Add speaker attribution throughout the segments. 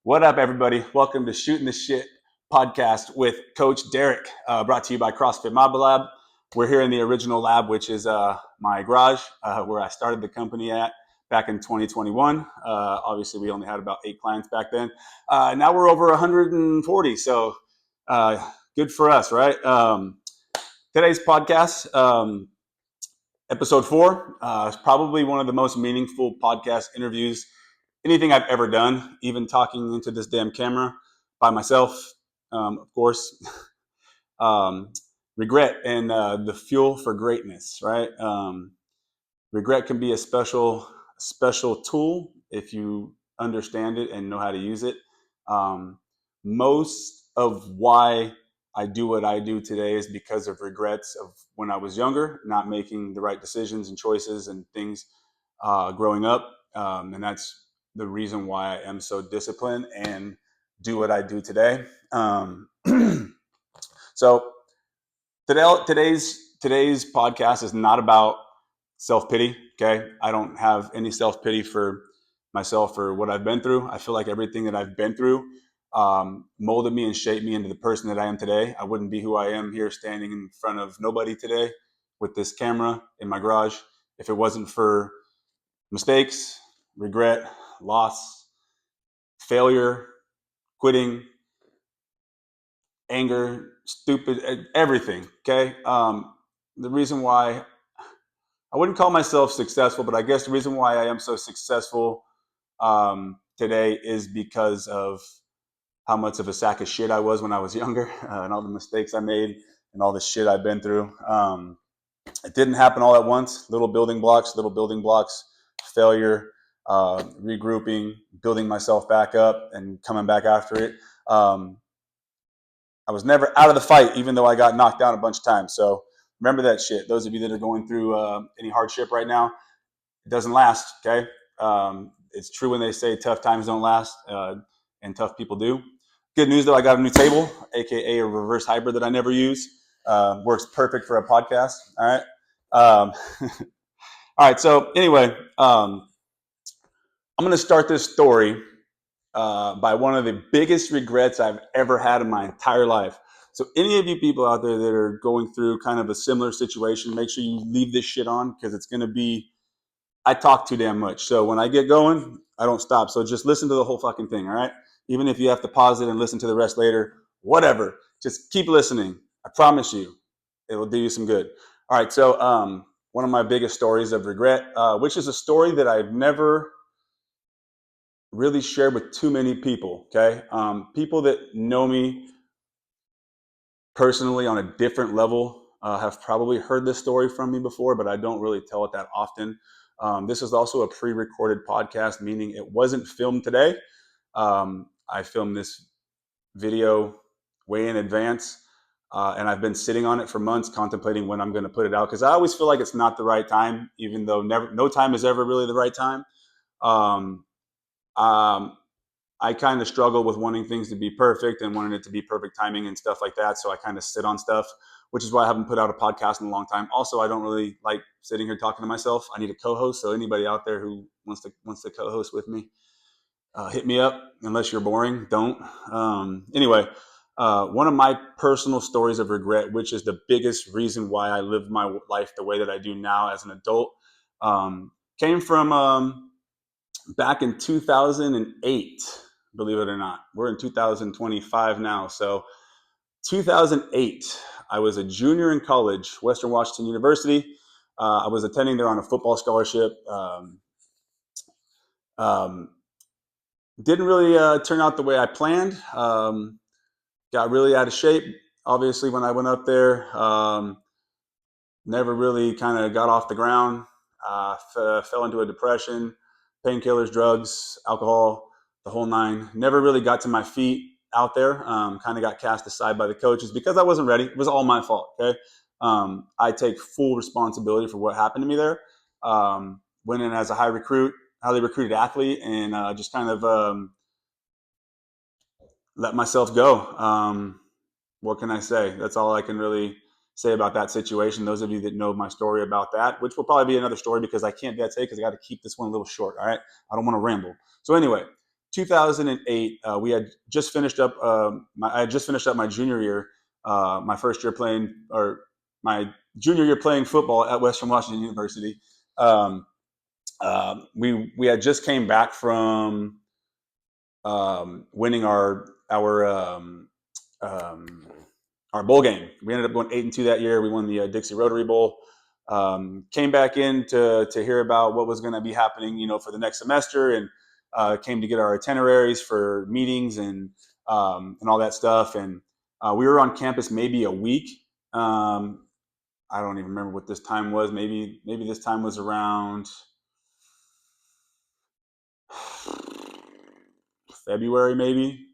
Speaker 1: What up, everybody? Welcome to Shooting the Shit podcast with Coach Derek, brought to you by CrossFit Mob Lab. We're here in the original lab, which is my garage, where I started the company at back in 2021. Obviously, we only had about 8 clients back then. Now we're over 140, so good for us, right? Today's podcast, episode 4, is probably one of the most meaningful podcast interviews anything I've ever done, even talking into this damn camera by myself, of course. um, Regret and the fuel for greatness, right? Regret can be a special tool if you understand it and know how to use it. Most of why I do what I do today is because of regrets of when I was younger, not making the right decisions and choices and things growing up. And that's the reason why I am so disciplined and do what I do today. So today's podcast is not about self-pity. Okay. I don't have any self-pity for myself or what I've been through. I feel like everything that I've been through molded me and shaped me into the person that I am today. I wouldn't be who I am here standing in front of nobody today with this camera in my garage if it wasn't for mistakes, regret, loss, failure, quitting, anger, stupid, everything. Okay. The reason why I wouldn't call myself successful, but I guess the reason why I am so successful today is because of how much of a sack of shit I was when I was younger and all the mistakes I made and all the shit I've been through. It didn't happen all at once. Little building blocks, failure, regrouping, building myself back up and coming back after it. I was never out of the fight, even though I got knocked down a bunch of times. So remember that shit. Those of you that are going through any hardship right now, it doesn't last, okay? It's true when they say tough times don't last, and tough people do. Good news, though, I got a new table, aka a reverse hybrid that I never use. Works perfect for a podcast, all right? All right, so anyway, I'm going to start this story by one of the biggest regrets I've ever had in my entire life. So any of you people out there that are going through kind of a similar situation, make sure you leave this shit on because it's going to be, I talk too damn much. So when I get going, I don't stop. So just listen to the whole fucking thing, all right? Even if you have to pause it and listen to the rest later, whatever. Just keep listening. I promise you, it will do you some good. All right, so one of my biggest stories of regret, which is a story that I've never really shared with too many people, okay? People that know me personally on a different level have probably heard this story from me before, but I don't really tell it that often. This is also a pre-recorded podcast, meaning it wasn't filmed today. I filmed this video way in advance, and I've been sitting on it for months, contemplating when I'm going to put it out, because I always feel like it's not the right time, even though no time is ever really the right time. Um, um, I kind of struggle with wanting things to be perfect and wanting it to be perfect timing and stuff like that. So I kind of sit on stuff, which is why I haven't put out a podcast in a long time. Also, I don't really like sitting here talking to myself. I need a co-host. So anybody out there who wants to co-host with me, hit me up. Unless you're boring, don't. Anyway, one of my personal stories of regret, which is the biggest reason why I live my life the way that I do now as an adult, came from back in 2008. Believe it or not, we're in 2025 now. So 2008, I was a junior in college, Western Washington University. I was attending there on a football scholarship. Um, didn't really turn out the way I planned. Got really out of shape, obviously, when I went up there. Never really kind of got off the ground. Fell into a depression, painkillers, drugs, alcohol, the whole nine. Never really got to my feet out there. Kind of got cast aside by the coaches because I wasn't ready. It was all my fault. Okay. I take full responsibility for what happened to me there. Went in as a highly recruited athlete, and just kind of let myself go. What can I say? That's all I can really say about that situation. Those of you that know my story about that, which will probably be another story because I can't do that today because I got to keep this one a little short. All right. I don't want to ramble. So anyway, 2008, we had just finished up. I had just finished up my junior year, my first year playing, or my junior year playing football at Western Washington University. Um, we had just came back from winning um, our bowl game. We ended up going 8-2 that year. We won the Dixie Rotary Bowl. Came back in to hear about what was going to be happening, for the next semester, and came to get our itineraries for meetings and all that stuff. And we were on campus maybe a week. I don't even remember what this time was. Maybe this time was around February, maybe.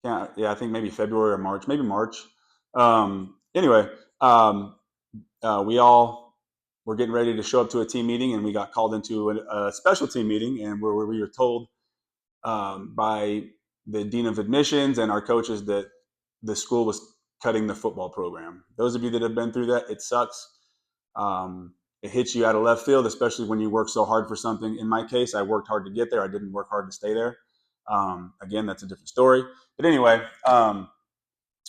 Speaker 1: Yeah, I think maybe February or March, maybe March. Anyway, we all were getting ready to show up to a team meeting, and we got called into a special team meeting, and where we were told by the dean of admissions and our coaches that the school was cutting the football program. Those of you that have been through that, it sucks. It hits you out of left field, especially when you work so hard for something. In my case, I worked hard to get there. I didn't work hard to stay there. Again, that's a different story. But anyway,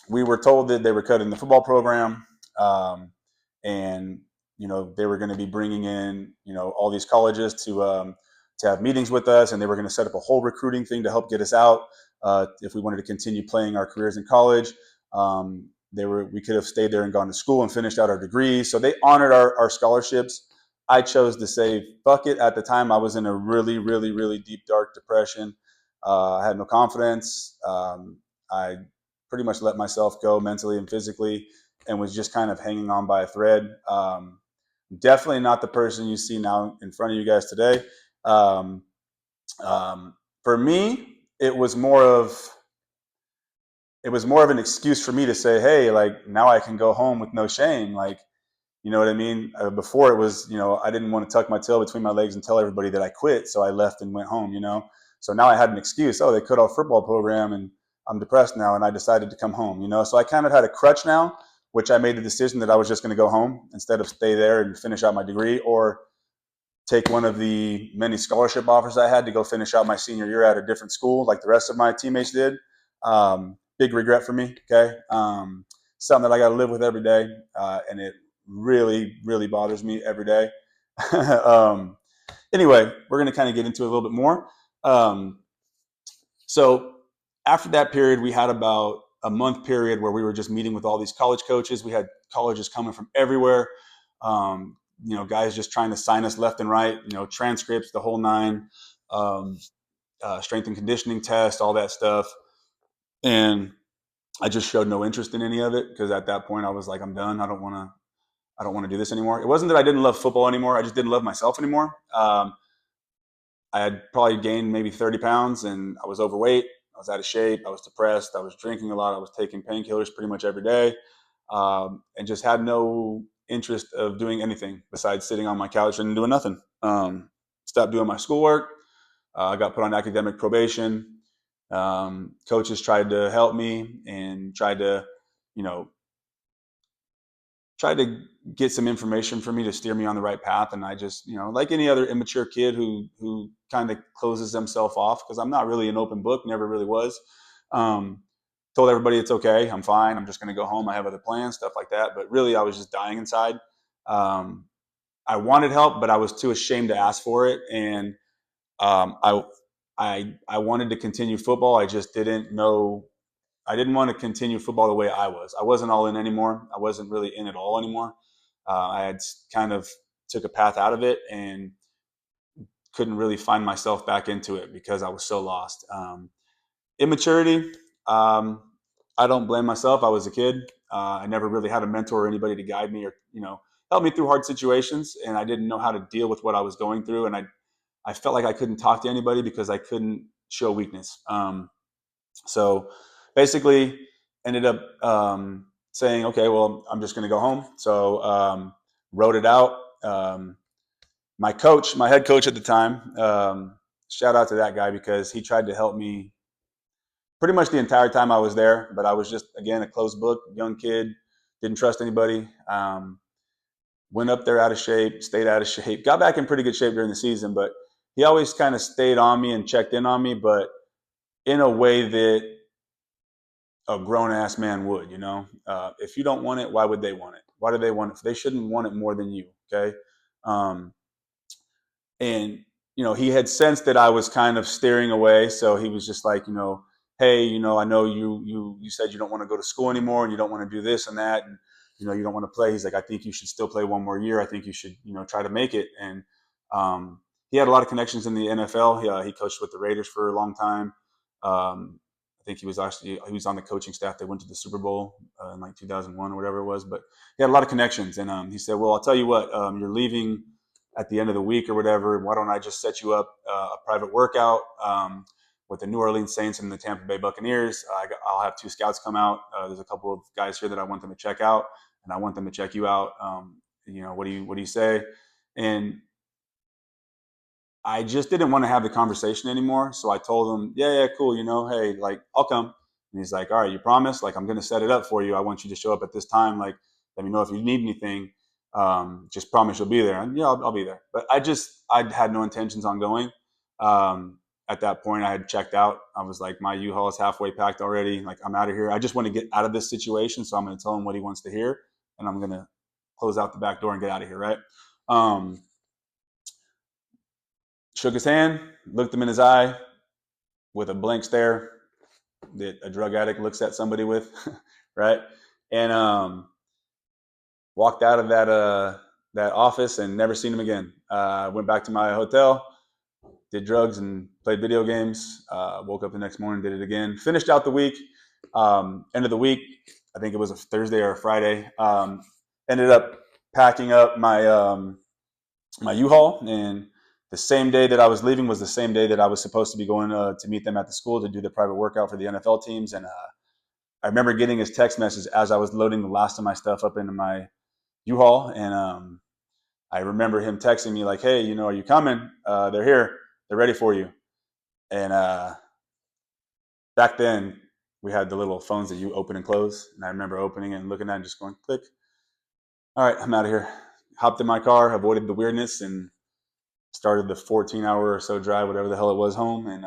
Speaker 1: we were told that they were cutting the football program, and they were going to be bringing in all these colleges to have meetings with us, and they were going to set up a whole recruiting thing to help get us out if we wanted to continue playing our careers in college. We could have stayed there and gone to school and finished out our degrees. So they honored our scholarships. I chose to say fuck it. At the time, I was in a really, really, really deep, dark depression. I had no confidence. I pretty much let myself go mentally and physically, and was just kind of hanging on by a thread. Definitely not the person you see now in front of you guys today. Um, for me, it was more of an excuse for me to say, hey, like, now I can go home with no shame. Like, you know what I mean? Before it was, I didn't want to tuck my tail between my legs and tell everybody that I quit. So I left and went home, So now I had an excuse. Oh, they cut off football program and I'm depressed now. And I decided to come home, So I kind of had a crutch now, which I made the decision that I was just going to go home instead of stay there and finish out my degree, or take one of the many scholarship offers I had to go finish out my senior year at a different school like the rest of my teammates did. Big regret for me. Okay. Something that I got to live with every day. And it really, really bothers me every day. Anyway, we're going to kind of get into it a little bit more. So after that period, we had about a month period where we were just meeting with all these college coaches. We had colleges coming from everywhere. Guys just trying to sign us left and right, transcripts, the whole nine, strength and conditioning test, all that stuff. And I just showed no interest in any of it, because at that point I was like, I'm done. I don't want to do this anymore. It wasn't that I didn't love football anymore. I just didn't love myself anymore. I had probably gained maybe 30 pounds, and I was overweight. I was out of shape. I was depressed. I was drinking a lot. I was taking painkillers pretty much every day, and just had no interest of doing anything besides sitting on my couch and doing nothing. Stopped doing my schoolwork. I got put on academic probation. Coaches tried to help me and tried to get some information for me to steer me on the right path. And I just, like any other immature kid who kind of closes themselves off, because I'm not really an open book, never really was. Told everybody it's okay, I'm fine, I'm just going to go home, I have other plans, stuff like that. But really, I was just dying inside. I wanted help, but I was too ashamed to ask for it. And I wanted to continue football. I just didn't know. I didn't want to continue football the way I was. I wasn't all in anymore. I wasn't really in at all anymore. I had kind of took a path out of it and couldn't really find myself back into it because I was so lost. Immaturity. I don't blame myself. I was a kid. I never really had a mentor or anybody to guide me or help me through hard situations, and I didn't know how to deal with what I was going through. And I felt like I couldn't talk to anybody because I couldn't show weakness. So basically ended up saying, okay, well, I'm just going to go home. So wrote it out. My head coach at the time, shout out to that guy, because he tried to help me pretty much the entire time I was there. But I was just, again, a closed book, young kid, didn't trust anybody. Went up there out of shape, stayed out of shape, got back in pretty good shape during the season, but he always kind of stayed on me and checked in on me, but in a way that a grown ass man would, you know. If you don't want it, why would they want it? Why do they want it? They shouldn't want it more than you. Okay. Um, and he had sensed that I was kind of steering away, so he was just like, hey, I know you said you don't want to go to school anymore and you don't want to do this and that, and you don't want to play. He's like, I think you should still play one more year. I think you should try to make it. And he had a lot of connections in the NFL. He coached with the Raiders for a long time. I think he was on the coaching staff that went to the Super Bowl in like 2001 or whatever it was. But he had a lot of connections, and he said, well, I'll tell you what, you're leaving at the end of the week or whatever. Why don't I just set you up a private workout with the New Orleans Saints and the Tampa Bay Buccaneers? I'll have two scouts come out. There's a couple of guys here that I want them to check out, and I want them to check you out. What do you say? And I just didn't want to have the conversation anymore. So I told him, yeah, cool. Hey, like, I'll come. And he's like, all right, you promise? Like, I'm going to set it up for you. I want you to show up at this time. Like, let me know if you need anything. Just promise you'll be there. And yeah, I'll be there. But I had no intentions on going. At that point, I had checked out. I was like, my U-Haul is halfway packed already. Like, I'm out of here. I just want to get out of this situation. So I'm going to tell him what he wants to hear. And I'm going to close out the back door and get out of here, right? Shook his hand, looked him in his eye with a blank stare that a drug addict looks at somebody with, right? And walked out of that office and never seen him again. Went back to my hotel, did drugs and played video games. Woke up the next morning, did it again. Finished out the week. End of the week, I think it was a Thursday or a Friday. Ended up packing up my U-Haul, and the same day that I was leaving was the same day that I was supposed to be going to meet them at the school to do the private workout for the NFL teams. And I remember getting his text message as I was loading the last of my stuff up into my U-Haul. And I remember him texting me like, hey, are you coming? They're here. They're ready for you. And back then, we had the little phones that you open and close. And I remember opening it and looking at it and just going, click. All right, I'm out of here. Hopped in my car, avoided the weirdness, and started the 14-hour or so drive, whatever the hell it was, home, and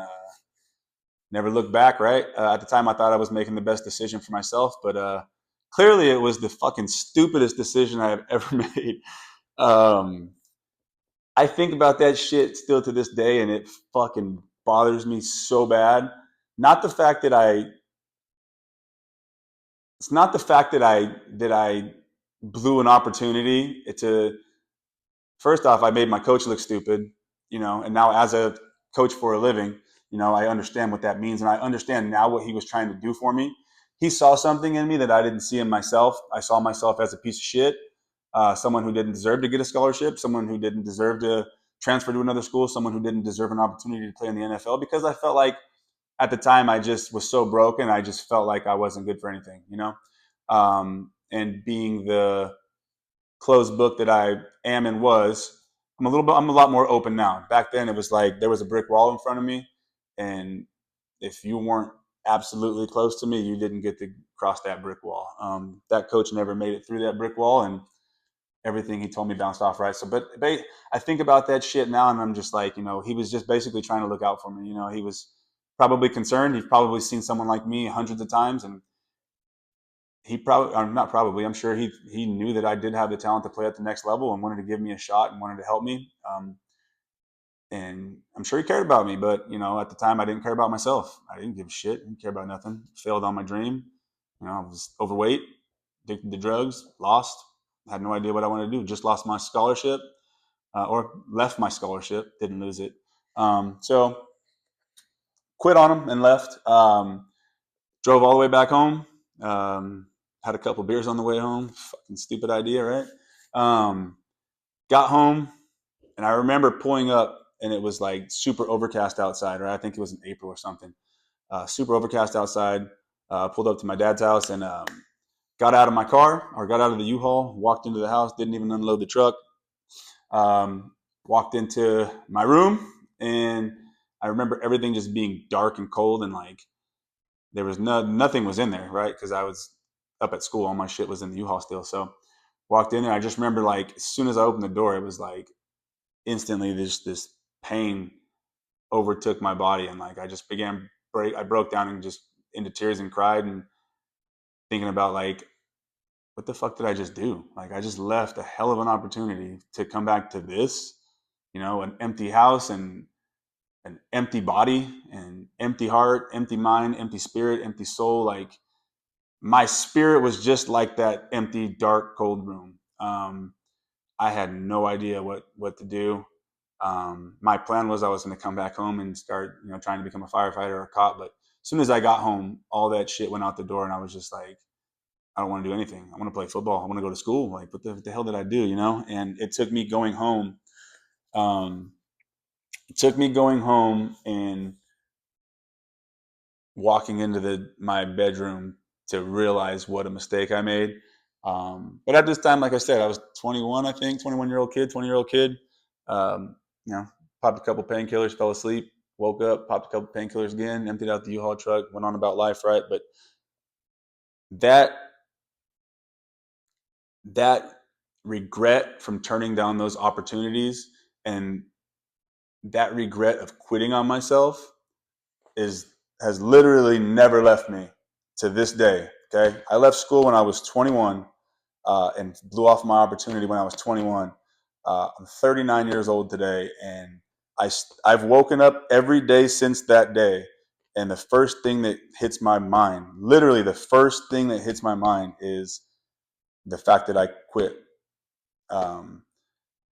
Speaker 1: never looked back, right? At the time, I thought I was making the best decision for myself, but clearly it was the fucking stupidest decision I have ever made. Um, I think about that shit still to this day, and it fucking bothers me so bad. Not the fact that it's not the fact that I blew an opportunity to. First off, I made my coach look stupid, and now as a coach for a living, I understand what that means. And I understand now what he was trying to do for me. He saw something in me that I didn't see in myself. I saw myself as a piece of shit, someone who didn't deserve to get a scholarship, someone who didn't deserve to transfer to another school, someone who didn't deserve an opportunity to play in the NFL, because I felt like at the time I just was so broken. I just felt like I wasn't good for anything. And being the closed book that I am and was, I'm a lot more open now. Back then it was like there was a brick wall in front of me, and if you weren't absolutely close to me, you didn't get to cross that brick wall. That coach never made it through that brick wall, and everything he told me bounced off right. So, but I think about that shit now, and I'm just like, he was just basically trying to look out for me. He was probably concerned. He's probably seen someone like me hundreds of times, and he probably, or not probably, I'm sure he knew that I did have the talent to play at the next level and wanted to give me a shot and wanted to help me. And I'm sure he cared about me, but at the time I didn't care about myself. I didn't give a shit. I didn't care about nothing. Failed on my dream. I was overweight, addicted to drugs, lost. Had no idea what I wanted to do. Just lost my scholarship, or left my scholarship. Didn't lose it. So quit on him and left. Drove all the way back home. Had a couple beers on the way home. Fucking stupid idea, right? Got home, and I remember pulling up, and it was like super overcast outside, right? I think it was in April or something. Super overcast outside. Pulled up to my dad's house and got out of my car, or got out of the U-Haul, walked into the house, didn't even unload the truck. Walked into my room, and I remember everything just being dark and cold, and like there was nothing was in there, right? Because I was up at school, all my shit was in the U-Haul still. So walked in, and I just remember like as soon as I opened the door, it was like instantly this pain overtook my body, and like I just I broke down and just into tears and cried, and thinking about like, what the fuck did I just do? Like I just left a hell of an opportunity to come back to this, an empty house and an empty body and empty heart, empty mind, empty spirit, empty soul. Like my spirit was just like that empty, dark, cold room. I had no idea what to do. My plan was I was going to come back home and start, trying to become a firefighter or a cop. But as soon as I got home, all that shit went out the door, and I was just like, I don't want to do anything. I want to play football. I want to go to school. Like, what the hell did I do? And it took me going home. Um, it took me going home and walking into my bedroom to realize what a mistake I made. But at this time, like I said, I was 21, I think, 21-year-old kid, 20-year-old kid. Um, you know, popped a couple painkillers, fell asleep, woke up, popped a couple painkillers again, emptied out the U-Haul truck, went on about life, right? But that that regret from turning down those opportunities and that regret of quitting on myself is has literally never left me to this day. Okay, I left school when I was 21 and blew off my opportunity when I was 21. I'm 39 years old today, and I've woken up every day since that day, and the first thing that hits my mind, literally the first thing that hits my mind, is the fact that I quit. Um,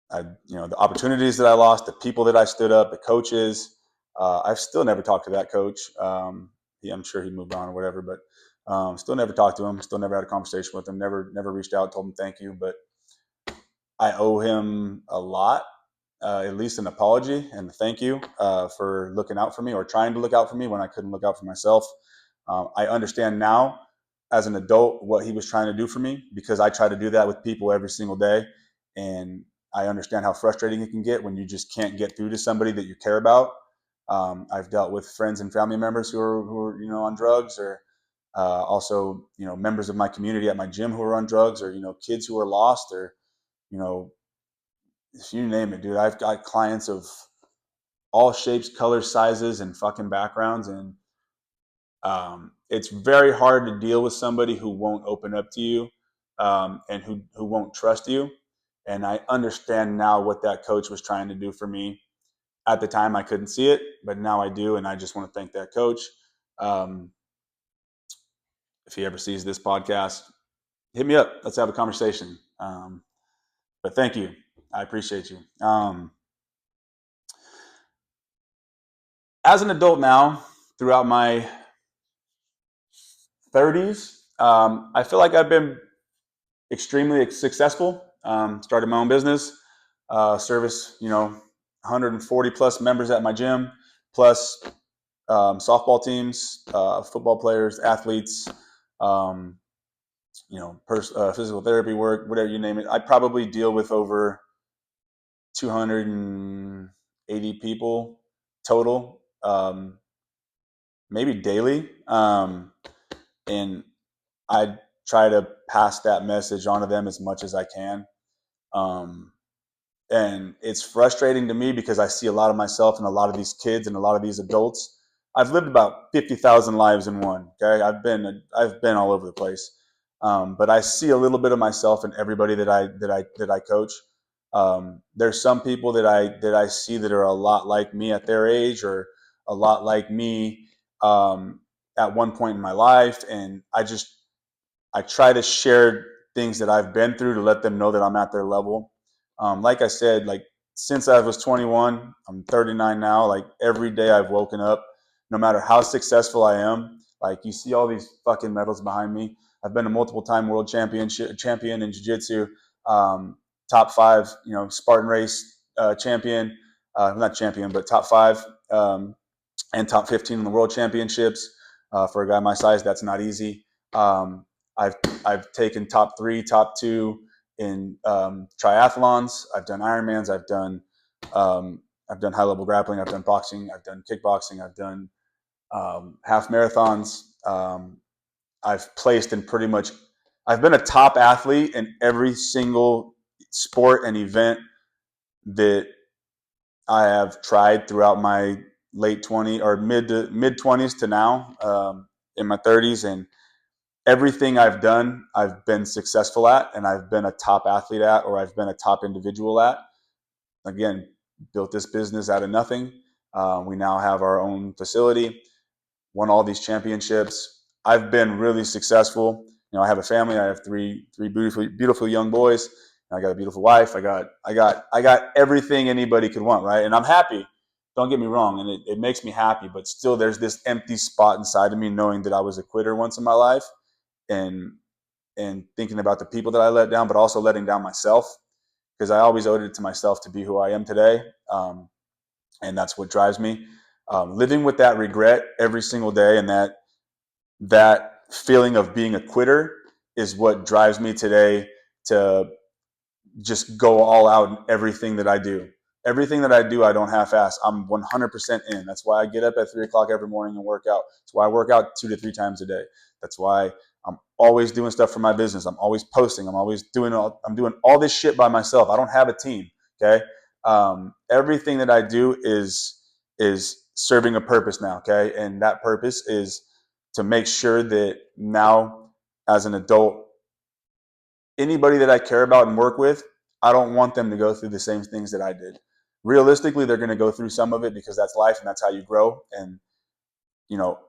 Speaker 1: the opportunities that I lost, the people that I stood up, the coaches. I've still never talked to that coach. I'm sure he moved on or whatever, but still never talked to him. Still never had a conversation with him. Never reached out, told him thank you. But I owe him a lot, at least an apology and a thank you for looking out for me or trying to look out for me when I couldn't look out for myself. I understand now as an adult what he was trying to do for me because I try to do that with people every single day. And I understand how frustrating it can get when you just can't get through to somebody that you care about. I've dealt with friends and family members who are on drugs, or also members of my community at my gym who are on drugs, or kids who are lost, or you know if you name it, dude. I've got clients of all shapes, colors, sizes, and fucking backgrounds, and it's very hard to deal with somebody who won't open up to you, and who won't trust you. And I understand now what that coach was trying to do for me. At the time, I couldn't see it, but now I do, and I just want to thank that coach. Um, if he ever sees this podcast, hit me up. Let's have a conversation. But thank you. I appreciate you. As an adult now, throughout my 30s, I feel like I've been extremely successful. Started my own business, service 140 plus members at my gym, plus softball teams, football players, athletes, um, physical therapy work, whatever you name it. I probably deal with over 280 people total, maybe daily. And I try to pass that message on to them as much as I can. Um, and it's frustrating to me because I see a lot of myself and a lot of these kids and a lot of these adults. I've lived about 50,000 lives in one. Okay, I've been all over the place, but I see a little bit of myself in everybody that I coach. There's some people that I see that are a lot like me at their age, or a lot like me at one point in my life, and I try to share things that I've been through to let them know that I'm at their level. Like I said, like since I was 21, I'm 39 now. Like every day I've woken up, no matter how successful I am. Like you see all these fucking medals behind me. I've been a multiple-time world champion in jiu-jitsu, top five, Spartan race champion, not champion, but top five, and top 15 in the world championships. For a guy my size, that's not easy. Um, I've I've taken top three, top two in triathlons. I've done Ironmans. I've done high level grappling. I've done boxing. I've done kickboxing. I've done half marathons. I've placed in pretty much. I've been a top athlete in every single sport and event that I have tried throughout my late 20 or mid 20s to now, in my 30s, and everything I've done, I've been successful at, and I've been a top athlete at, or I've been a top individual at. Again, built this business out of nothing. We now have our own facility, won all these championships. I've been really successful. I have a family. I have three beautiful young boys. I got a beautiful wife. I got everything anybody could want, right? And I'm happy. Don't get me wrong, and it makes me happy. But still, there's this empty spot inside of me, knowing that I was a quitter once in my life, and thinking about the people that I let down, but also letting down myself, because I always owed it to myself to be who I am today. And that's what drives me. Living with that regret every single day, and that feeling of being a quitter, is what drives me today to just go all out in everything that I do. Everything that I do, I don't half-ass. I'm 100% in. That's why I get up at 3 o'clock every morning and work out. That's why I work out 2 to 3 times a day. That's why I'm always doing stuff for my business. I'm always posting. I'm doing all this shit by myself. I don't have a team. Okay. Everything that I do is serving a purpose now. Okay. And that purpose is to make sure that now, as an adult, anybody that I care about and work with, I don't want them to go through the same things that I did. Realistically, they're going to go through some of it, because that's life and that's how you grow. And,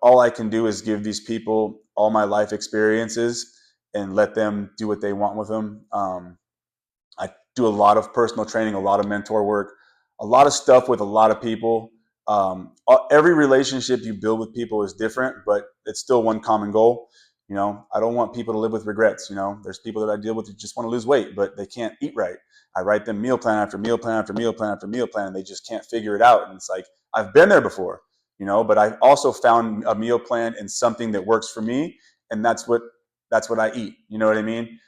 Speaker 1: all I can do is give these people all my life experiences and let them do what they want with them. I do a lot of personal training, a lot of mentor work, a lot of stuff with a lot of people. Every relationship you build with people is different, but it's still one common goal. I don't want people to live with regrets. There's people that I deal with who just want to lose weight, but they can't eat right. I write them meal plan after meal plan after meal plan after meal plan, and they just can't figure it out. And it's like, I've been there before, but I also found a meal plan and something that works for me, and that's what I eat. You know what I mean?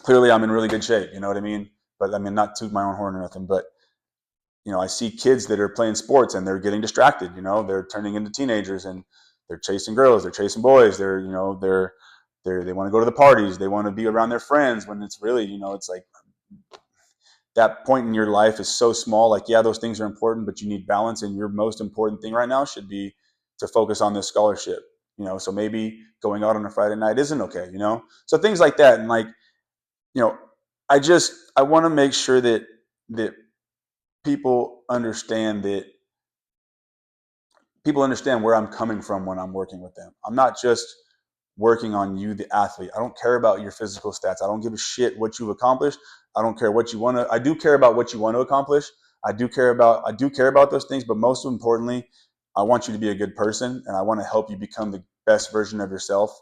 Speaker 1: Clearly I'm in really good shape, you know what I mean? But I mean, not toot my own horn or nothing, but I see kids that are playing sports and they're getting distracted, they're turning into teenagers and they're chasing girls, they're chasing boys, they want to go to the parties, they want to be around their friends, when it's really, it's like, that point in your life is so small. Like, yeah, those things are important, but you need balance. And your most important thing right now should be to focus on this scholarship, so maybe going out on a Friday night isn't okay, so things like that. And like, you know, I want to make sure that people understand that people understand where I'm coming from when I'm working with them. I'm not just working on you, the athlete. I don't care about your physical stats. I don't give a shit what you've accomplished. I don't care what you want to. I do care about what you want to accomplish. I do care about those things, but most importantly, I want you to be a good person, and I want to help you become the best version of yourself.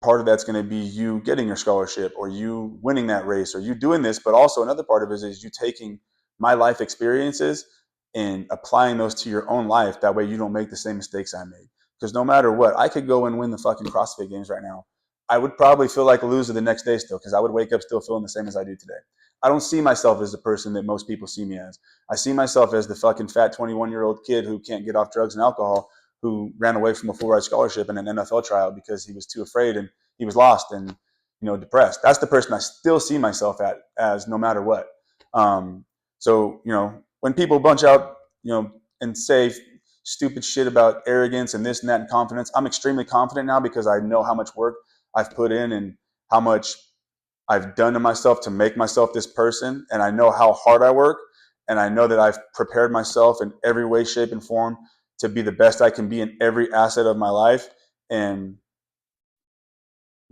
Speaker 1: Part of that's going to be you getting your scholarship, or you winning that race, or you doing this. But also another part of it is you taking my life experiences and applying those to your own life. That way you don't make the same mistakes I made. Because no matter what, I could go and win the fucking CrossFit Games right now. I would probably feel like a loser the next day still, because I would wake up still feeling the same as I do today. I don't see myself as the person that most people see me as. I see myself as the fucking fat 21-year-old kid who can't get off drugs and alcohol, who ran away from a full-ride scholarship in an NFL tryout because he was too afraid and he was lost and depressed. That's the person I still see myself as no matter what. So when people bunch out and say stupid shit about arrogance and this and that and confidence, I'm extremely confident now, because I know how much work I've put in and how much I've done to myself to make myself this person, and I know how hard I work, and I know that I've prepared myself in every way, shape, and form to be the best I can be in every asset of my life. And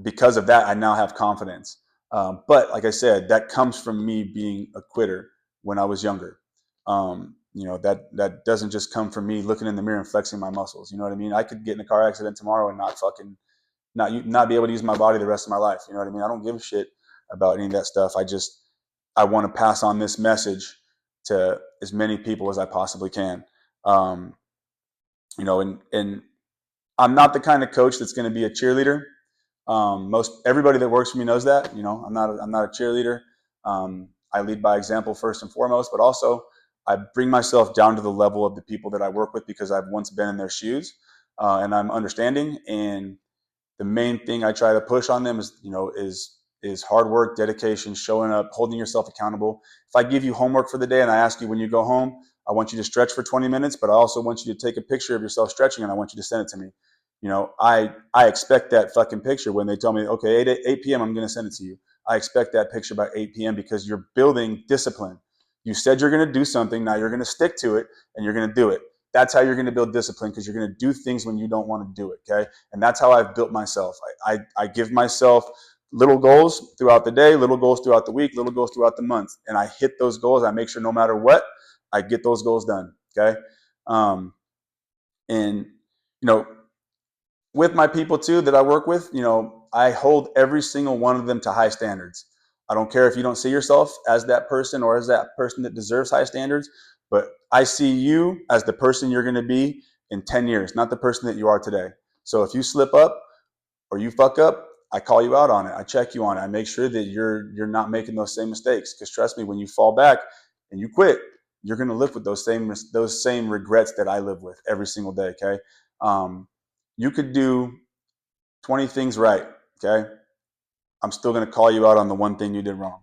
Speaker 1: because of that, I now have confidence. But like I said, that comes from me being a quitter when I was younger. That doesn't just come from me looking in the mirror and flexing my muscles. You know what I mean? I could get in a car accident tomorrow and not be able to use my body the rest of my life. You know what I mean? I don't give a shit about any of that stuff. I want to pass on this message to as many people as I possibly can. And I'm not the kind of coach that's going to be a cheerleader. Most everybody that works for me knows that. I'm not a cheerleader. I lead by example first and foremost, but also I bring myself down to the level of the people that I work with, because I've once been in their shoes, and I'm understanding. And the main thing I try to push on them is hard work, dedication, showing up, holding yourself accountable. If I give you homework for the day and I ask you when you go home, I want you to stretch for 20 minutes, but I also want you to take a picture of yourself stretching and I want you to send it to me. I expect that fucking picture when they tell me, okay, 8 p.m. I'm going to send it to you. I expect that picture by 8 p.m. because you're building discipline. You said you're going to do something. Now you're going to stick to it and you're going to do it. That's how you're going to build discipline, because you're going to do things when you don't want to do it. Okay. And that's how I've built myself. I give myself little goals throughout the day, little goals throughout the week, little goals throughout the month. And I hit those goals. I make sure no matter what, I get those goals done. Okay. And, with my people too that I work with, I hold every single one of them to high standards. I don't care if you don't see yourself as that person or as that person that deserves high standards, but I see you as the person you're going to be in 10 years, not the person that you are today. So if you slip up or you fuck up, I call you out on it. I check you on it. I make sure that you're not making those same mistakes. Because trust me, when you fall back and you quit, you're going to live with those same regrets that I live with every single day. Okay, you could do 20 things right. Okay, I'm still going to call you out on the one thing you did wrong.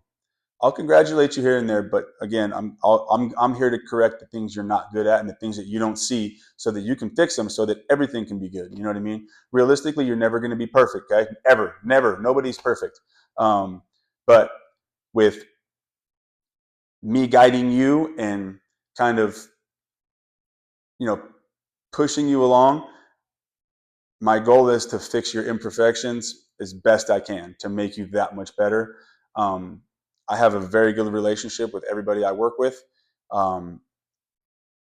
Speaker 1: I'll congratulate you here and there, but again, I'm here to correct the things you're not good at and the things that you don't see, so that you can fix them, so that everything can be good. You know what I mean? Realistically, you're never going to be perfect, okay? Ever, never. Nobody's perfect. But with me guiding you and kind of, you know, pushing you along, my goal is to fix your imperfections as best I can to make you that much better. Um, I have a very good relationship with everybody I work with. Um,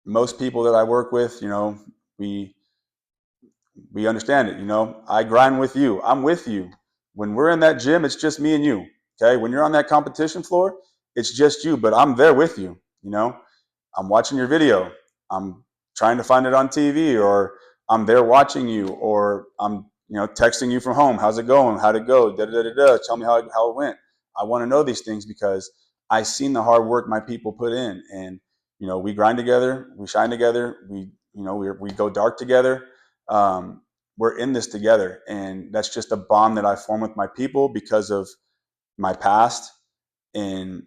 Speaker 1: Most people that I work with, we we understand it. I grind with you. I'm with you. When we're in that gym, it's just me and you. Okay. When you're on that competition floor, it's just you, but I'm there with you. I'm watching your video. I'm trying to find it on TV, or I'm there watching you, or I'm texting you from home. How's it going? How'd it go? Da da da da. Tell me how it went. I want to know these things because I've seen the hard work my people put in, and we grind together, we shine together, we go dark together. We're in this together, and that's just a bond that I form with my people because of my past. And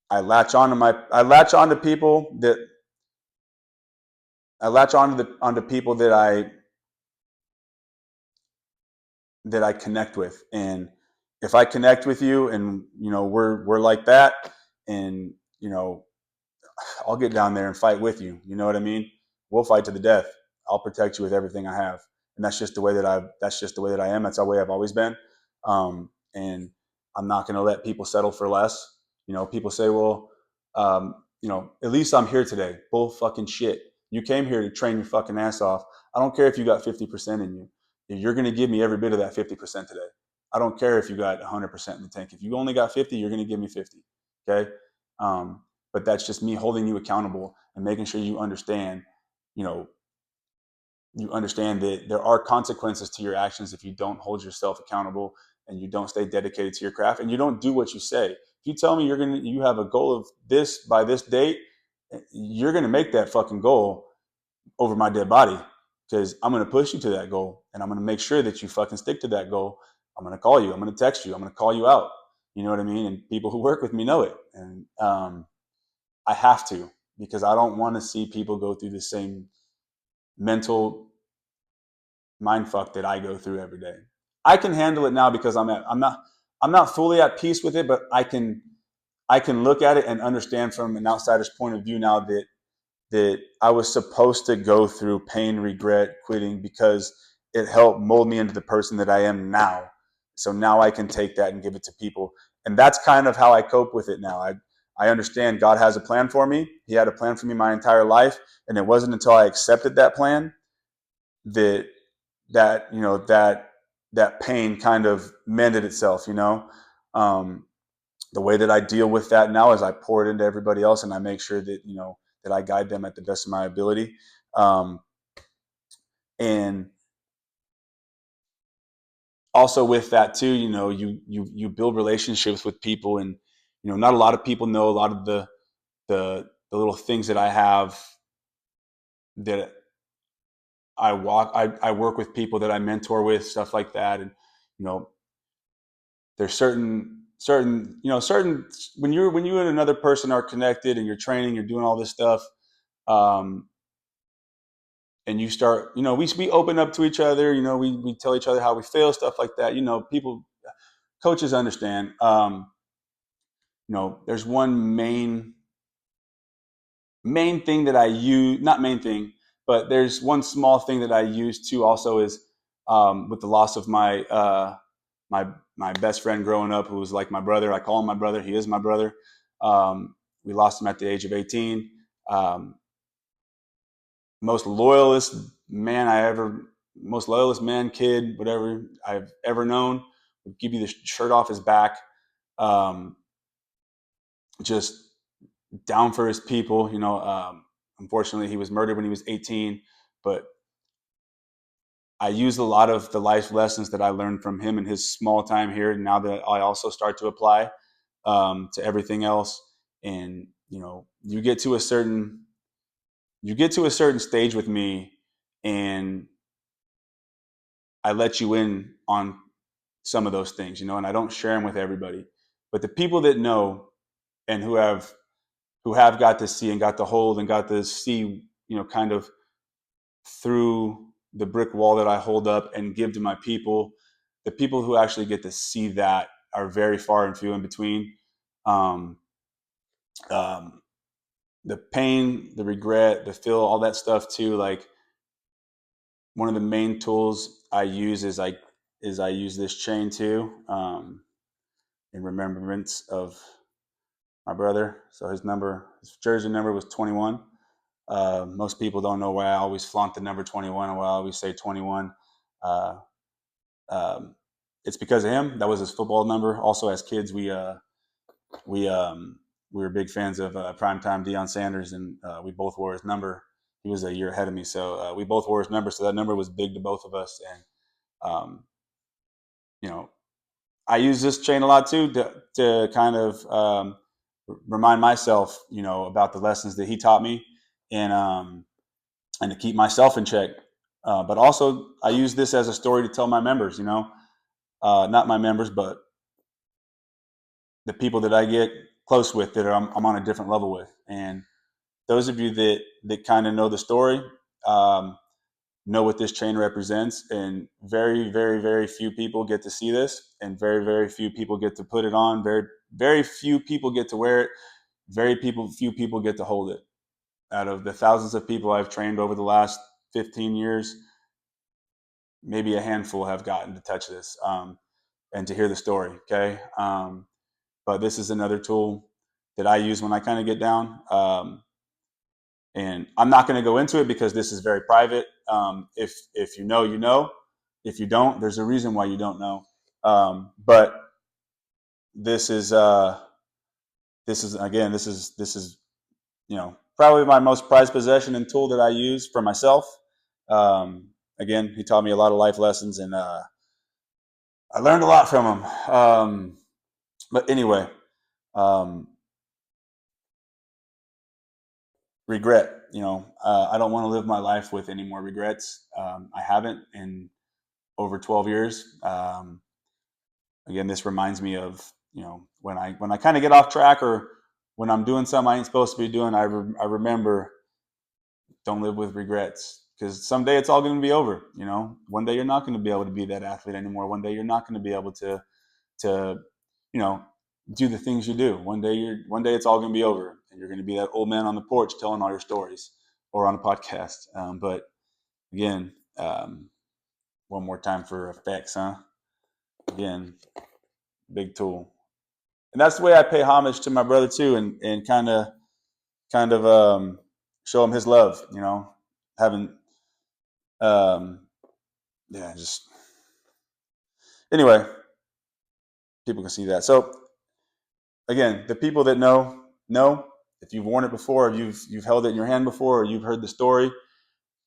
Speaker 1: I latch on to people that I latch onto people that I connect with. And if I connect with you and we're like that, and I'll get down there and fight with you. You know what I mean? We'll fight to the death. I'll protect you with everything I have. And that's just the way that I am. That's the way I've always been. And I'm not going to let people settle for less. People say, well, at least I'm here today. Bull fucking shit. You came here to train your fucking ass off. I don't care if you got 50% in you. You're going to give me every bit of that 50% today. I don't care if you got 100% in the tank. If you only got 50, you're going to give me 50. Okay. But that's just me holding you accountable and making sure you know, you understand that there are consequences to your actions if you don't hold yourself accountable and you don't stay dedicated to your craft and you don't do what you say. If you tell me you have a goal of this by this date, you're gonna make that fucking goal over my dead body, because I'm gonna push you to that goal and I'm gonna make sure that you fucking stick to that goal. I'm gonna call you. I'm gonna text you. I'm gonna call you out. You know what I mean? And people who work with me know it. And I have to, because I don't want to see people go through the same mental mind fuck that I go through every day. I can handle it now because I'm not fully at peace with it, but I can look at it and understand from an outsider's point of view now that I was supposed to go through pain, regret, quitting, because it helped mold me into the person that I am now. So now I can take that and give it to people. And that's kind of how I cope with it now. I understand God has a plan for me. He had a plan for me my entire life. And it wasn't until I accepted that plan that that pain kind of mended itself. Um, the way that I deal with that now is I pour it into everybody else, and I make sure that I guide them at the best of my ability. And also with that too, you build relationships with people, and not a lot of people know a lot of the little things that I have, that I work with people that I mentor with, stuff like that. And you know there's certain when you and another person are connected and you're training, you're doing all this stuff, And you start, we open up to each other, we tell each other how we feel, stuff like that. People, coaches understand. There's one main thing that I use, not main thing, but there's one small thing that I use too. Also, is with the loss of my my best friend growing up, who was like my brother. I call him my brother. He is my brother. We lost him at the age of 18. Um, most loyalist man I ever, most loyalist man, kid, whatever I've ever known. Would give you the shirt off his back. Um, just down for his people. Unfortunately, he was murdered when he was 18, but I used a lot of the life lessons that I learned from him in his small time here. Now that I also start to apply to everything else, and you get to a certain stage with me, and I let you in on some of those things, and I don't share them with everybody. But the people that know and who have got to see and got to hold and got to see, kind of through the brick wall that I hold up and give to my people, the people who actually get to see that are very far and few in between. Um, um, the pain, the regret, the feel, all that stuff too. Like, one of the main tools I use is I use this chain too, in remembrance of my brother. So his jersey number was 21. Most people don't know why I always flaunt the number 21 and why I always say 21. Uh, um, it's because of him. That was his football number. Also, as kids, we we were big fans of primetime Deion Sanders, and we both wore his number. He was a year ahead of me, so we both wore his number. So that number was big to both of us. And um, you know, I use this chain a lot too to kind of remind myself, about the lessons that he taught me, and and to keep myself in check. But also, I use this as a story to tell my members. Not my members, but the people that I get close with, that I'm on a different level with. And those of you that kind of know the story, um, know what this chain represents. And very, very, very few people get to see this, and very, very few people get to put it on. Very, very few people get to wear it. Few people get to hold it. Out of the thousands of people I've trained over the last 15 years, maybe a handful have gotten to touch this, and to hear the story. Okay. But this is another tool that I use when I kind of get down. And I'm not going to go into it because this is very private. If you know, you know. If you don't, there's a reason why you don't know. But this is again, this is probably my most prized possession and tool that I use for myself. Again, he taught me a lot of life lessons, and I learned a lot from him. But anyway, um, regret. I don't want to live my life with any more regrets. I haven't in over 12 years. Again, this reminds me of when I kind of get off track, or when I'm doing something I ain't supposed to be doing. I remember, don't live with regrets, because someday it's all going to be over. One day you're not going to be able to be that athlete anymore. One day you're not going to be able to you know do the things you do. One day it's all going to be over, and you're going to be that old man on the porch telling all your stories, or on a podcast. But again, one more time for effects, huh? Again, big tool. And that's the way I pay homage to my brother too, and kind of show him his love. Having yeah, just anyway, people can see that. So again, the people that know. If you've worn it before, or you've held it in your hand before, or you've heard the story,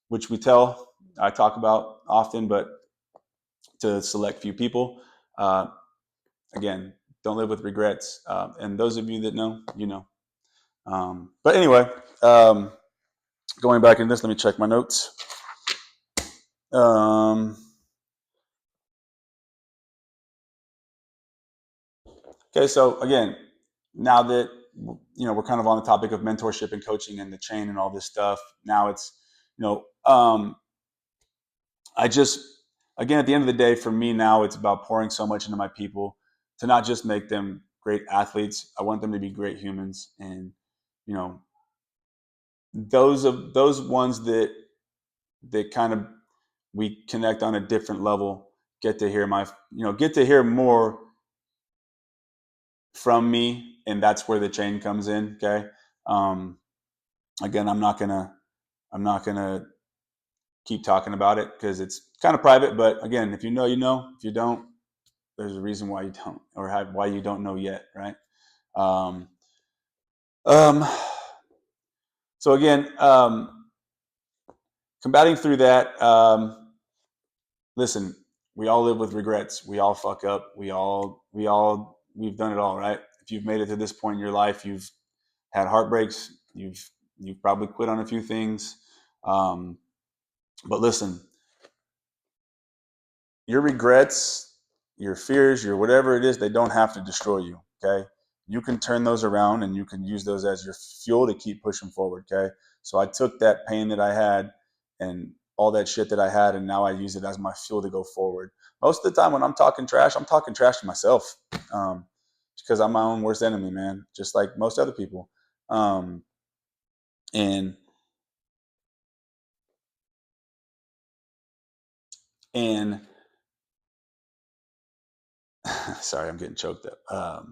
Speaker 1: which I talk about often, but to select few people. Uh, Again, don't live with regrets. And those of you that know, you know. But anyway, going back in this, let me check my notes. Okay, so again, now that we're kind of on the topic of mentorship and coaching and the chain and all this stuff. Now it's, I just, again, at the end of the day, for me now, it's about pouring so much into my people to not just make them great athletes. I want them to be great humans. And, you know, those ones that kind of we connect on a different level get to hear get to hear more from me. And that's where the chain comes in. Okay. Um, Again, I'm not gonna keep talking about it because it's kind of private. But again, if you know, you know. If you don't, there's a reason why you don't, or why you don't know yet, right? Um, um, so again, combating through that. Listen, we all live with regrets. We all fuck up. We've done it all, right? If you've made it to this point in your life, you've had heartbreaks. You've probably quit on a few things. Um, but listen, your regrets, your fears, your whatever it is, they don't have to destroy you. Okay. You can turn those around and you can use those as your fuel to keep pushing forward. Okay. So I took that pain that I had and all that shit that I had, and now I use it as my fuel to go forward. Most of the time when I'm talking trash to myself, because I'm my own worst enemy, man, just like most other people. Um, and, and, sorry, I'm getting choked up.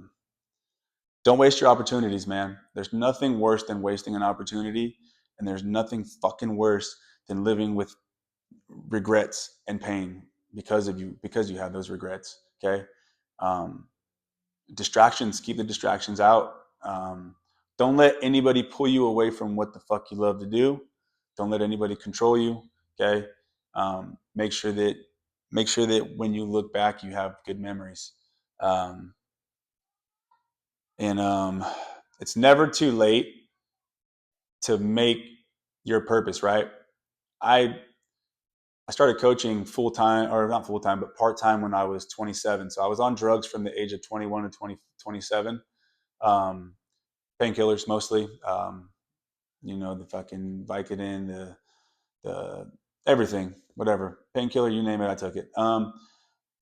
Speaker 1: Don't waste your opportunities, man. There's nothing worse than wasting an opportunity, and there's nothing fucking worse than living with regrets and pain because you have those regrets. Okay. um, Distractions, keep the distractions out. Don't let anybody pull you away from what the fuck you love to do. Don't let anybody control you. Okay. Make sure that when you look back, you have good memories. um, and It's never too late to make your purpose, right? I I started coaching full time, or not full time, but part time when I was 27. So I was on drugs from the age of 21 to 27. Um, Painkillers mostly. The fucking Vicodin, the everything, whatever painkiller, you name it, I took it.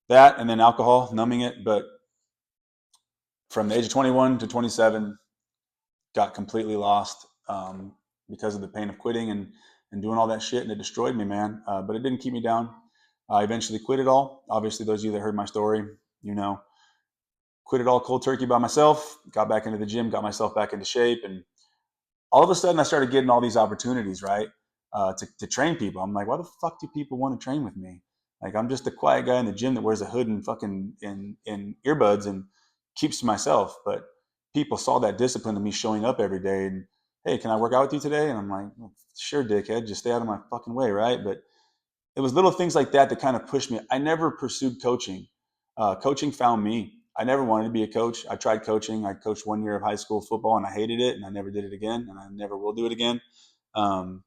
Speaker 1: That and then alcohol, numbing it. But from the age of 21 to 27, got completely lost because of the pain of quitting and doing all that shit, and it destroyed me, man. But it didn't keep me down. I eventually quit it all. Obviously, those of you that heard my story, you know, quit it all cold turkey by myself. Got back into the gym, got myself back into shape, and all of a sudden, I started getting all these opportunities, right, to train people. I'm like, why the fuck do people want to train with me? Like, I'm just a quiet guy in the gym that wears a hood and fucking in earbuds and keeps to myself. But people saw that discipline of me showing up every day and, hey, can I work out with you today? And I'm like, well, sure, dickhead, just stay out of my fucking way, right? But it was little things like that that kind of pushed me. I never pursued coaching. Coaching found me. I never wanted to be a coach. I tried coaching. I coached 1 year of high school football and I hated it, and I never did it again, and I never will do it again. Um,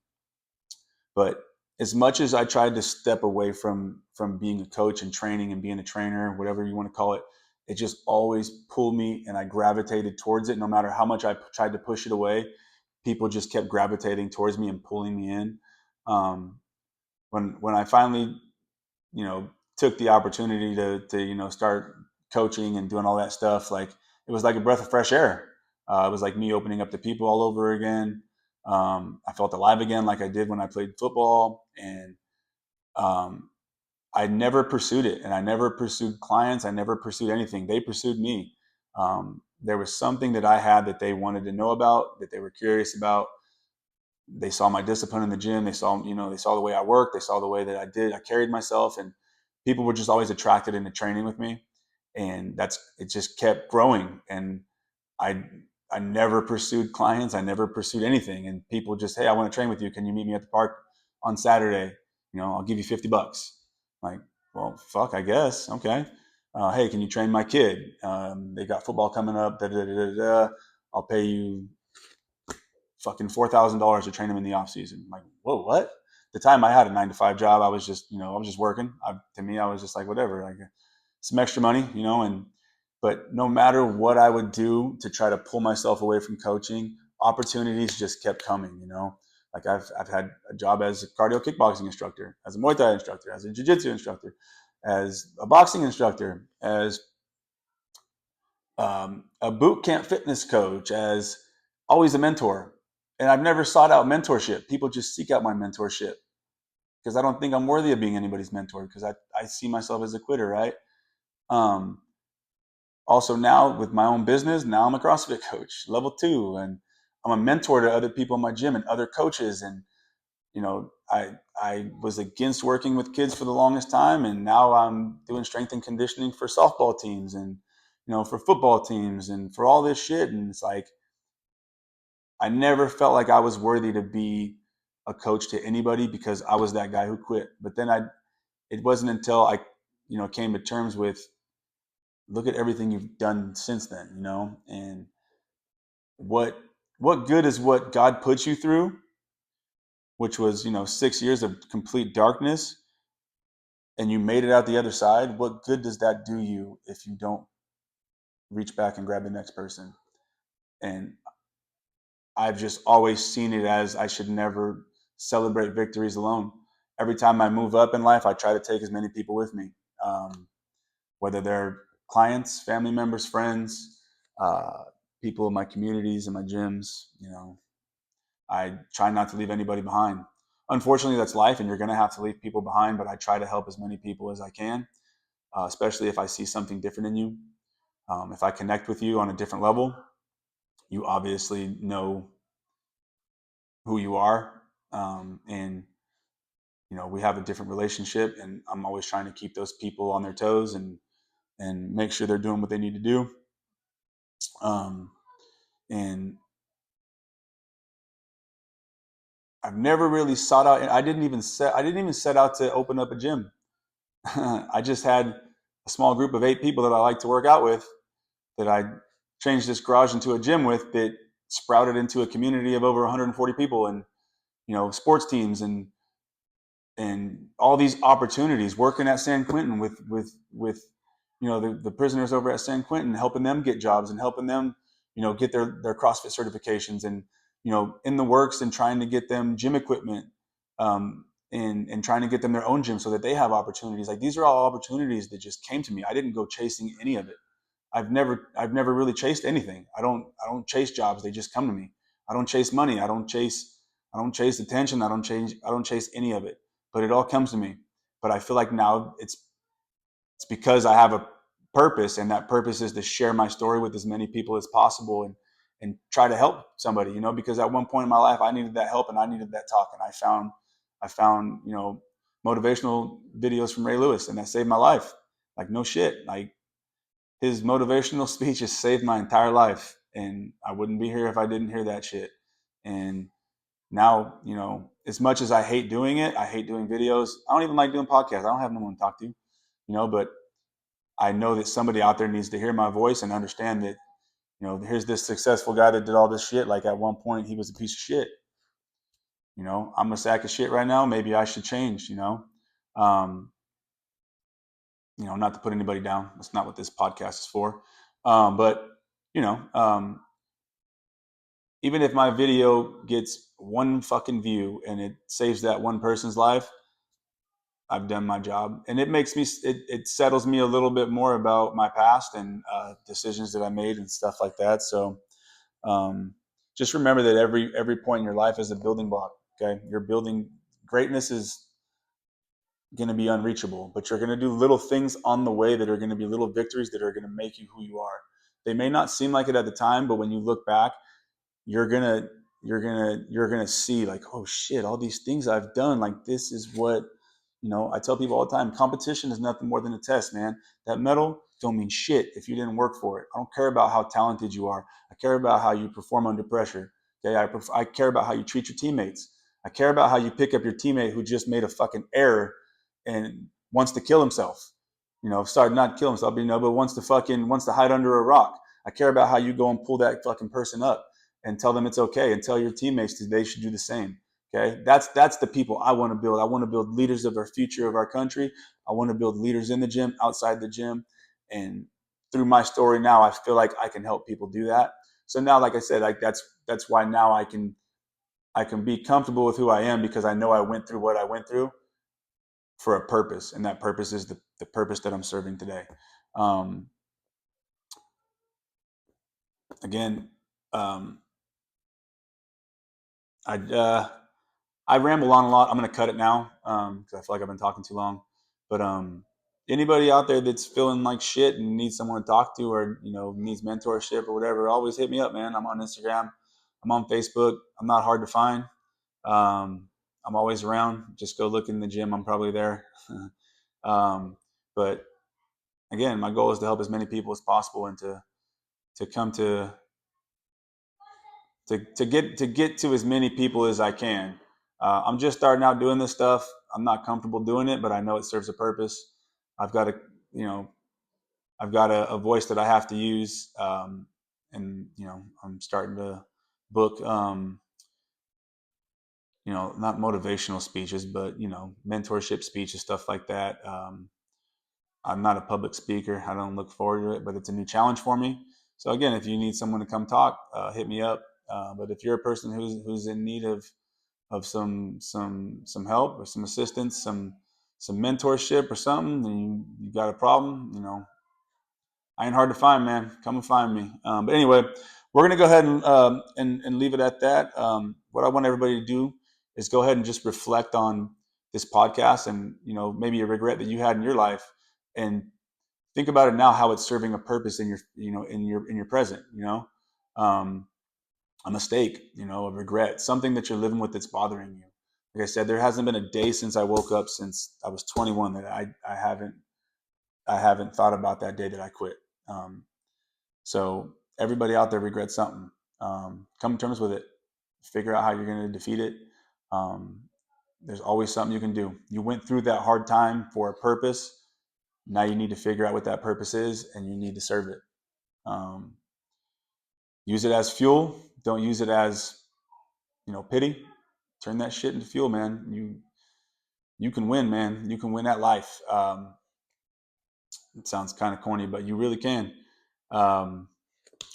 Speaker 1: but as much as I tried to step away from being a coach and training and being a trainer, whatever you want to call it, it just always pulled me, and I gravitated towards it. No matter how much I tried to push it away, people just kept gravitating towards me and pulling me in. Um, when I finally took the opportunity to start coaching and doing all that stuff, like, it was like a breath of fresh air. It was like me opening up to people all over again. I felt alive again, like I did when I played football. And um, I never pursued it, and I never pursued clients. I never pursued anything. They pursued me. There was something that I had that they wanted to know about, that they were curious about. They saw my discipline in the gym. They saw the way I worked. They saw the way that I carried myself, and people were just always attracted into training with me. And it just kept growing. And I, I never pursued clients. I never pursued anything. And people just, hey, I want to train with you. Can you meet me at the park on Saturday? I'll give you $50. Like, well, fuck, I guess. Okay. Hey, can you train my kid? They got football coming up. Da, da, da, da, da. I'll pay you fucking $4,000 to train him in the off season. I'm like, whoa, what? At the time I had a 9 to 5 job. I was just, I was just working. To me, I was just like, whatever, like some extra money, and But no matter what I would do to try to pull myself away from coaching, opportunities just kept coming, you know. Like I've had a job as a cardio kickboxing instructor, as a Muay Thai instructor, as a jiu-jitsu instructor, as a boxing instructor, as a boot camp fitness coach, as always a mentor. And I've never sought out mentorship. People just seek out my mentorship because I don't think I'm worthy of being anybody's mentor because I see myself as a quitter, right? Um, Also now with my own business, now I'm a CrossFit coach, level 2, and I'm a mentor to other people in my gym and other coaches. And you know, I was against working with kids for the longest time, and now I'm doing strength and conditioning for softball teams and for football teams and for all this shit. And it's like I never felt like I was worthy to be a coach to anybody because I was that guy who quit. But then it wasn't until I came to terms with look at everything you've done since then, and what what good is what God put you through, which was 6 years of complete darkness, and you made it out the other side. What good does that do you if you don't reach back and grab the next person? And I've just always seen it as I should never celebrate victories alone. Every time I move up in life, I try to take as many people with me, whether they're clients, family members, friends, uh, people in my communities and my gyms. I try not to leave anybody behind. Unfortunately, that's life, and you're going to have to leave people behind. But I try to help as many people as I can, especially if I see something different in you. If I connect with you on a different level, you obviously know who you are, and we have a different relationship. And I'm always trying to keep those people on their toes and make sure they're doing what they need to do. Um, and I've never really sought out. I didn't even set out to open up a gym. I just had a small group of 8 people that I like to work out with that I changed this garage into a gym with that sprouted into a community of over 140 people and sports teams and all these opportunities working at San Quentin with the prisoners over at San Quentin, helping them get jobs and helping them get their CrossFit certifications, and in the works and trying to get them gym equipment, and trying to get them their own gym so that they have opportunities. Like these are all opportunities that just came to me. I didn't go chasing any of it. I've never really chased anything. I don't chase jobs. They just come to me. I don't chase money. I don't chase attention. I don't chase any of it. But it all comes to me. But I feel like now it's because I have a purpose, and that purpose is to share my story with as many people as possible and try to help somebody, because at one point in my life I needed that help and I needed that talk, and I found motivational videos from Ray Lewis, and that saved my life. Like no shit. Like his motivational speeches saved my entire life, and I wouldn't be here if I didn't hear that shit. And now, as much as I hate doing it, I hate doing videos. I don't even like doing podcasts. I don't have no one to talk to, but I know that somebody out there needs to hear my voice and understand that, here's this successful guy that did all this shit. Like at one point he was a piece of shit. I'm a sack of shit right now. Maybe I should change, um, not to put anybody down. That's not what this podcast is for. But, you know, um, even if my video gets one fucking view and it saves that one person's life, I've done my job. And it settles me a little bit more about my past and decisions that I made and stuff like that. So um, just remember that every point in your life is a building block. Okay. You're building greatness is going to be unreachable, but you're going to do little things on the way that are going to be little victories that are going to make you who you are. They may not seem like it at the time, but when you look back, you're gonna see like, oh shit, all these things I've done. Like this is what I tell people all the time. Competition is nothing more than a test, man. That medal don't mean shit if you didn't work for it. I don't care about how talented you are. I care about how you perform under pressure. Okay, I care about how you treat your teammates. I care about how you pick up your teammate who just made a fucking error and wants to kill himself. Sorry, not kill himself, but wants to hide under a rock. I care about how you go and pull that fucking person up and tell them it's okay, and tell your teammates that they should do the same. Okay, that's the people I want to build. I want to build leaders of our future of our country. I want to build leaders in the gym, outside the gym, and through my story now, I feel like I can help people do that. So now, like I said, like that's why now I can be comfortable with who I am, because I know I went through what I went through for a purpose, and that purpose is the purpose that I'm serving today. Um, again, um, I I ramble on a lot. I'm going to cut it now because I feel like I've been talking too long. But anybody out there that's feeling like shit and needs someone to talk to, or needs mentorship or whatever, always hit me up, man. I'm on Instagram. I'm on Facebook. I'm not hard to find. I'm always around. Just go look in the gym. I'm probably there. um, but again, my goal is to help as many people as possible, and to come to get to as many people as I can. I'm just starting out doing this stuff. I'm not comfortable doing it, but I know it serves a purpose. I've got a you know I've got a voice that I have to use, and I'm starting to book not motivational speeches, but mentorship speeches, stuff like that. I'm not a public speaker. I don't look forward to it, but it's a new challenge for me. So again, if you need someone to come talk, hit me up. But if you're a person who's in need of some help or some assistance, some mentorship or something, and you got a problem, I ain't hard to find, man. Come and find me. But anyway, we're gonna go ahead and leave it at that. What I want everybody to do is go ahead and just reflect on this podcast, and maybe a regret that you had in your life, and think about it now, how it's serving a purpose in your in your present. Um, a mistake, a regret, something that you're living with that's bothering you. Like I said, there hasn't been a day since I woke up since I was 21 that I haven't thought about that day that I quit. Um, so everybody out there regrets something. Come to terms with it. Figure out how you're going to defeat it. Um, there's always something you can do. You went through that hard time for a purpose. Now you need to figure out what that purpose is, and you need to serve it. Um, use it as fuel. Don't use it as pity. Turn that shit into fuel, man. You can win, man. You can win at life. It sounds kind of corny, but you really can. Um,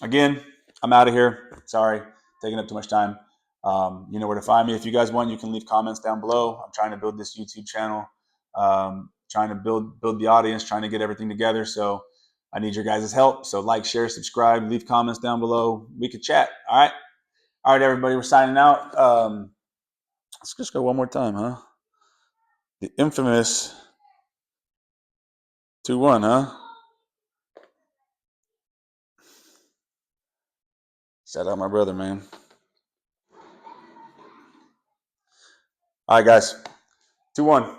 Speaker 1: Again, I'm out of here. Sorry, taking up too much time. You know where to find me. If you guys want, you can leave comments down below. I'm trying to build this YouTube channel, trying to build the audience, trying to get everything together. So I need your guys' help. So like, share, subscribe, leave comments down below. We could chat. All right, everybody. We're signing out. Let's just go one more time, huh? The infamous 2-1, huh? Shout out my brother, man. All right, guys. 2-1.